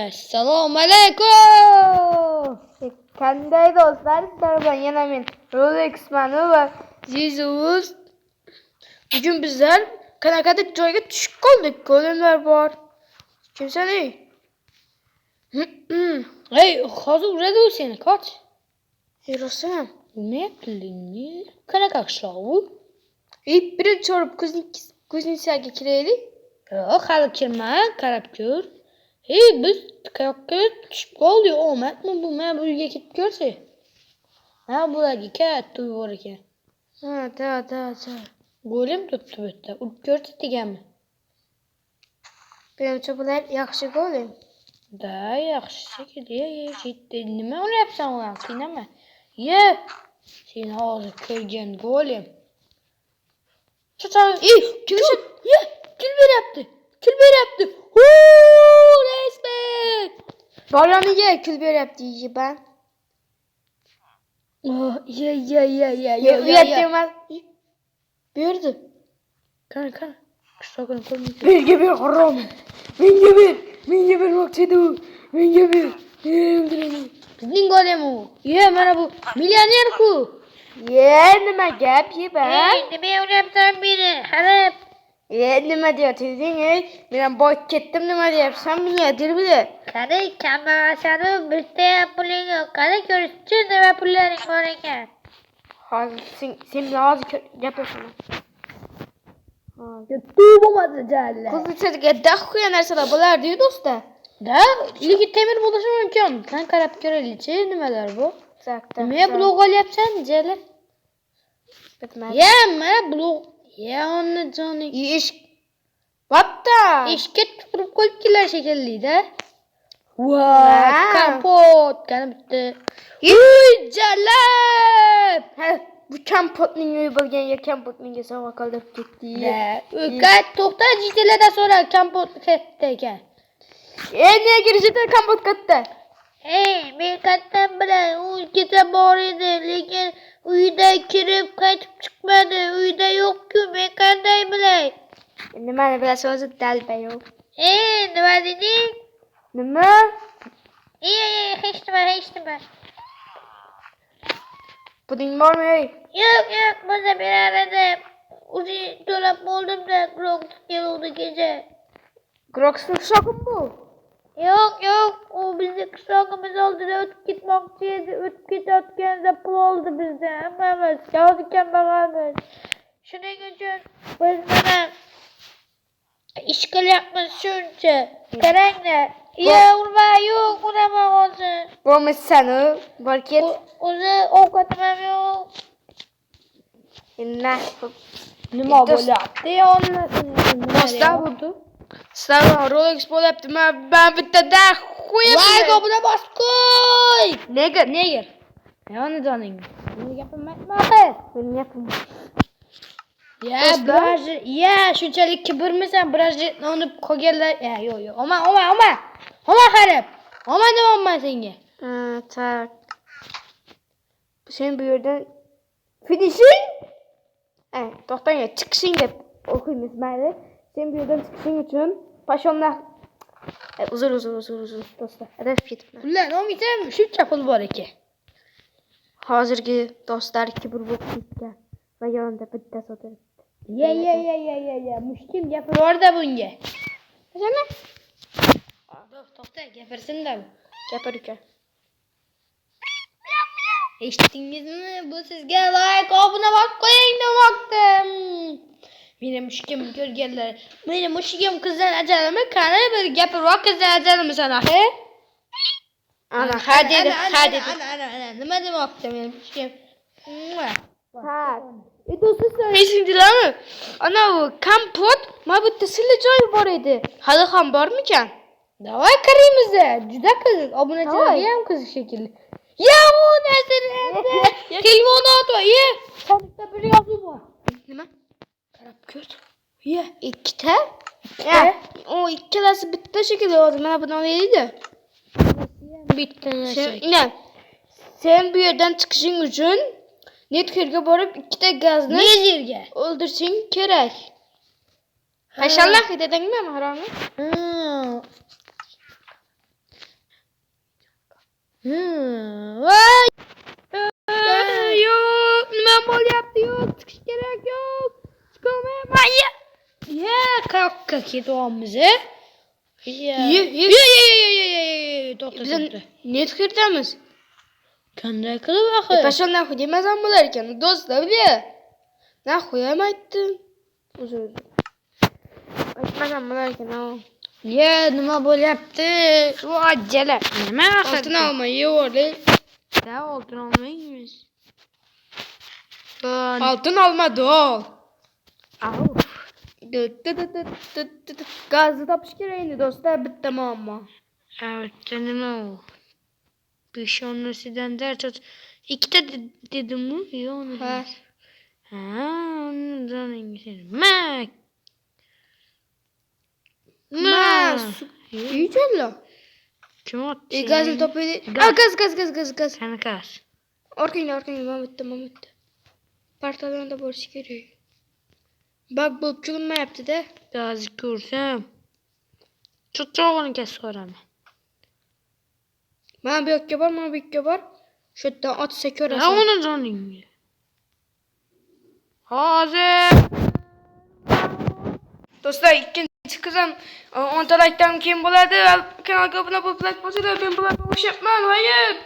Assalomu alaykum. Qanday do'stlar, sizlar yana men Rolexman va Zizuz. Bugun bizlar qanaqadir joyga tushib qoldik. Go'limlar bor. Kimsan ey? Hey, hozir uradi u seni, qoch. Yurasam. Bilmayaptimi? Qanaqa qishloq u? Birinchi chorib kuznisaga kiraylik. Yo'q, hali kirma, qarab ko'r. Hey, biz qayoqqa tushib qoldik? Omadmi bu? Mana bu uyga ketib ko'rsak. Ha, bularga katta uy bor ekan. Ha, da. Go'lim turibdi bu yerda. Urib ko'rdik deganmi? Menimcha bular yaxshi go'lim. Da, yaxshi shekilli. Jetdi. Nima uryapsan ulan? Qiynama. Seni hozir ko'rgan go'lim. Kul beryapti. Respekt. Bolaniga kul beryapti yiban. Oh, Uyatda emas. Berdi. Qani. Qishlog'ini ko'rmaysan. Menga ber harom. Menga bermoqchi edi u. Menga ber. Bizning go'lim u. Mana bu millioner-ku. Nima gap yiban? Nima uryapsan meni? Harab. Nima deyapsizing ey? Men boyib ketdim nima deyapsan milliarder bile. Qani kambag'alsanu bitta puling yo'q. Qani ko'rishchi nima pullaring bor ekan. Hozir sen bilan hozir gaplashamiz. YouTube bo'lmadi jalla. Qiziqchiga daxuya narsalar bo'lardi-yu do'stlar. Da, lekin temir bo'lishi mumkin. Qani qarab ko'raylik-chi, nimalar bu? Nima blog olyapsan jalla? Bitmadi. Mana blog. Onajoning. Vatta. Ishga tupurib qo'yibdilar shekilli-da. Voy, kompot qani bitta. Jalab! Bu kompotning uyi bo'lganga kompot menga sovg'a qilib ketdi. To'xta, jitelada so'ra kompot katta ekan. Nega jitela kompot katta? Men katta bilan u keta bor edi, lekin uyda kirib qaytib chiqmadi. Uyda yo'q-ku, men qanday bilay? Nimani bilasiz o'zi dalba yo'q. Nima deding? Nima? Hech nima. Puding bormi ey? Yo'q, bo'lsa berar edim. O'zi to'lab bo'ldim-da, Grox keluvdi kecha. Groxning qishlog'im bu? Yo'q, u bizni qishlog'imiz oldidan o'tib ketmoqchi edi. O'tib ketayotganda pul oldi bizdan. Hammamiz hozir kambag'almiz. Shuning uchun biz mana ish qilyapmiz shuncha. Qaranglar. Yo'q, urama hozir. Bo'lmasan u, bor ket. O'zi ovqatim ham yo'q. Nima bo'lyapti? Do'stlar bo'ldi. Sizlar Rolex bo'lyapti. Men bittada qo'yaman. Laygo buni bosib qo'y. Nega? Onajoning. Meni gapim aytma. Meni gapim. Shunchalik kibrmisan, brajjetni unib qolganlar. Yo'q. Oma qarab. Oma demoqman senga. Tak. Sen bu yerdan finishing? To'xtang, chiqishing deb o'qiymiz, mayli. Sen bu yerdan chiqishing uchun pashonlar uzr do'stlar. Adashib ketibman. Pullar olmaysan, shuncha pul bor ekan. Hozirgi do'stlar kibr bo'lib ketgan va yonida bitta sotir. Mushkim gapi bor-da bunga. Nima? To'xta, gapirsin-da. Gapir uka. Eshitdingizmi? Bu sizga like, obuna bosib qo'ying demoqdim. Meni mushkim ko'rganlar. Meni mushkim qizdan ajalimi? Qani bir gapirib qizdan ajalimi sana? Ana, dedi. Nima demoqda meni mushkim? Do'stlar, esingizlarmi? Ana bu kompot, mana bu yerda sirli joyi bor edi. Hali ham bormikan? Davay kiramiz-da. Juda qiziq. Obunachilarga ham qiziq shekilli. U narsani telefon otib, sandiqda bir yozuv bor. Nima? Qarab ko'r. Ikkita? O ikkalasi bitta shekilli hozir mana buni olaylik-da. Bitta narsa. Sen bu yerdan chiqishing uchun netkerga borib ikkita gazni Nezerga o'ldirishing kerak. Pashonlar dedingmi, haromi? Vay. Yok, nima bo'lyapti? Yo'q, chiqish kerak, yo'q. Chiqolmayman. Ya qayoqqa ketyapmiz? To'xta, Biz to'xta. net kirdamiz. Qanday qilib axir? Qachon naxuy demasam bo'lar ekan, do'stlar, biya. Naxuy ham aytdim. Uzr. Aytmasam bo'lar ekan. Ya nima bo'lyapti? Shu ajjala. Nima axir? Oltin olmay yevordik. Da oltin olmaymiz. Oltin olmadi ol. Au. Gazni topish kerak endi do'stlar, bitta muammo. Evet, nima u? Peshonasidan dard ikkita dedimmi? Yo'q. Ha. Ha, zoningiz. Mak. Mas. Yuychalla. Kim otdi? Gazni topaylik. Gaz. Qanakas? Orqangda, mana bitta. Partadonda bo'lishi kerak. Bak bo'lib ko'rinmayapti-da. Gazni ko'rsam. Cho'chog'ini kesib yuboraman. Mana bu yoqqa bor, Shu yerdan otsa Ha, ko'rasan. uni zoningni. Hozir. Do'stlar, ikkinchi qizim 10 ta like'dan keyin bo'ladi. Kanalga obuna bo'lib like bosinglar, men bularga o'xshabman, voyib.